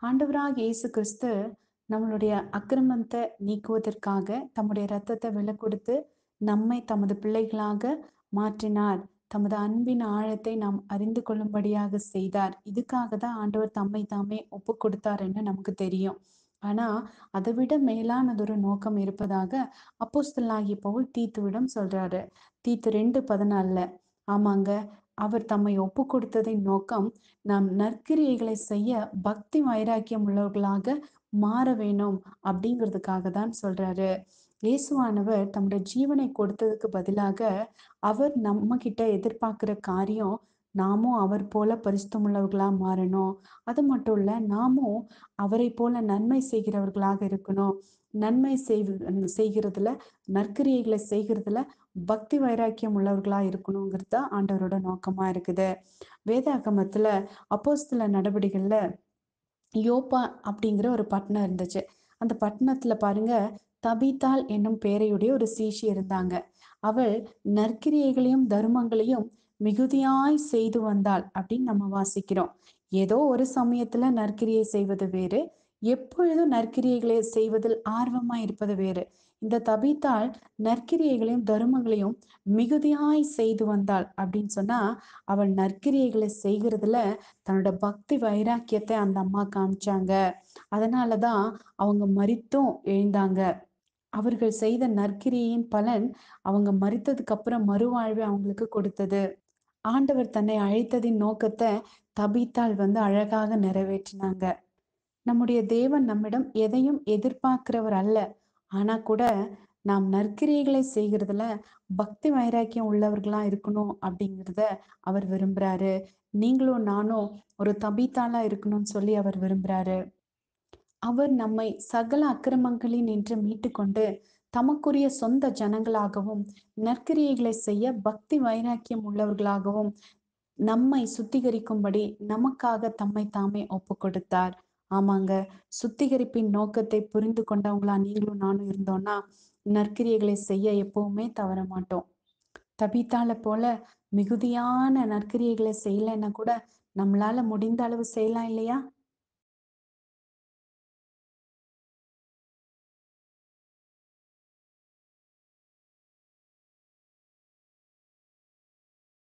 ஆண்டவராகிய இயேசு கிறிஸ்து நம்மளுடைய அக்கிரமத்தை நீக்குவதற்காக தம்முடைய இரத்தத்தை விலை கொடுத்து நம்மை தமது பிள்ளைகளாக மாற்றினார். தமது அன்பின் ஆழத்தை நாம் அறிந்து கொள்ளும்படியாக செய்தார். இதுக்காக தான் ஆண்டவர் தம்மை தாமே ஒப்பு கொடுத்தாருன்னு நமக்கு தெரியும். ஆனா அதை விட மேலானதொரு நோக்கம் இருப்பதாக அப்போஸ்தலனாகிய பவுல் தீத்துவிடம் சொல்றாரு. தீத்து 2:14. ஆமாங்க, அவர் தம்மை ஒப்பு கொடுத்ததின் நோக்கம் நாம் நற்கிரியைகளை செய்ய பக்தி வைராக்கியம் உள்ளவர்களாக மாற வேணும் அப்படிங்கிறதுக்காக தான் சொல்றாரு. இயேசுவானவர் தம்முடைய ஜீவனை கொடுத்ததுக்கு பதிலாக அவர் நம்ம கிட்ட எதிர்பார்க்கிற காரியம் நாமும் அவர் போல பரிசுத்தமுள்ளவர்களா மாறணும். அது மட்டும் இல்ல, நாமும் அவரை போல நன்மை செய்கிறவர்களாக இருக்கணும். நன்மை செய்கிறதுல, நற்கிரியைகளை செய்கிறதுல பக்தி வைராக்கியம் உள்ளவர்களா இருக்கணுங்கிறது தான் ஆண்டவரோட நோக்கமா இருக்குது. வேதாகமத்துல அப்போஸ்தல நடவடிக்கைகள்ல யோப்பா அப்படிங்கிற ஒரு பட்டணம் இருந்துச்சு. அந்த பட்டணத்துல பாருங்க, தபீத்தாள் என்னும் பெயரையுடைய ஒரு சீஷி இருந்தாங்க. அவள் நற்கிரியைகளையும் தருமங்களையும் மிகுதியாய் செய்து வந்தாள் அப்படின்னு நம்ம வாசிக்கிறோம். ஏதோ ஒரு சமயத்துல நற்கிரியை செய்வது வேறு, எப்பொழுதும் நற்கிரியைகளை செய்வதில் ஆர்வமா இருப்பது வேறு. இந்த தபீத்தாள் நற்கிரியைகளையும் தருமங்களையும் மிகுதியாய் செய்து வந்தாள் அப்படின்னு சொன்னா, அவள் நற்கிரியைகளை செய்கிறதுல தன்னோட பக்தி வைராக்கியத்தை அந்த அம்மா காமிச்சாங்க. அதனாலதான் அவங்க மரித்தும் எழுந்தாங்க. அவர்கள் செய்த நற்கிரியின் பலன் அவங்க மரித்ததுக்கு அப்புறம் மறுவாழ்வை அவங்களுக்கு கொடுத்தது. ஆண்டவர் தன்னை அழைத்ததின் நோக்கத்தை தபீத்தாள் அழகாக நிறைவேற்றினாங்க. நம்முடைய தேவன் நம்மிடம் எதையும் எதிர்பார்க்கிறவர் அல்ல. ஆனா கூட நாம் நற்கிரியைகளை செய்கிறதுல பக்தி வைராக்கியம் உள்ளவர்களா இருக்கணும் அப்படிங்கிறத அவர் விரும்புறாரு. நீங்களும் நானும் ஒரு தபீத்தாளா இருக்கணும்னு சொல்லி அவர் விரும்புறாரு. அவர் நம்மை சகல அக்கிரமங்களில் நின்று மீட்டுக்கொண்டு தமக்குரிய சொந்த ஜனங்களாகவும் நற்கிரியைகளை செய்ய பக்தி வைராக்கியம் உள்ளவர்களாகவும் நம்மை சுத்திகரிக்கும்படி நமக்காக தம்மை தாமே ஒப்பு கொடுத்தார். ஆமாங்க, சுத்திகரிப்பின் நோக்கத்தை புரிந்து கொண்டவங்களா நீங்களும் நானும் இருந்தோம்னா நற்கிரியைகளை செய்ய எப்பவுமே தவற மாட்டோம். தபீத்தாள போல மிகுதியான நற்கிரியைகளை செய்யலைன்னா கூட நம்மளால முடிந்த அளவு செய்யலாம் இல்லையா?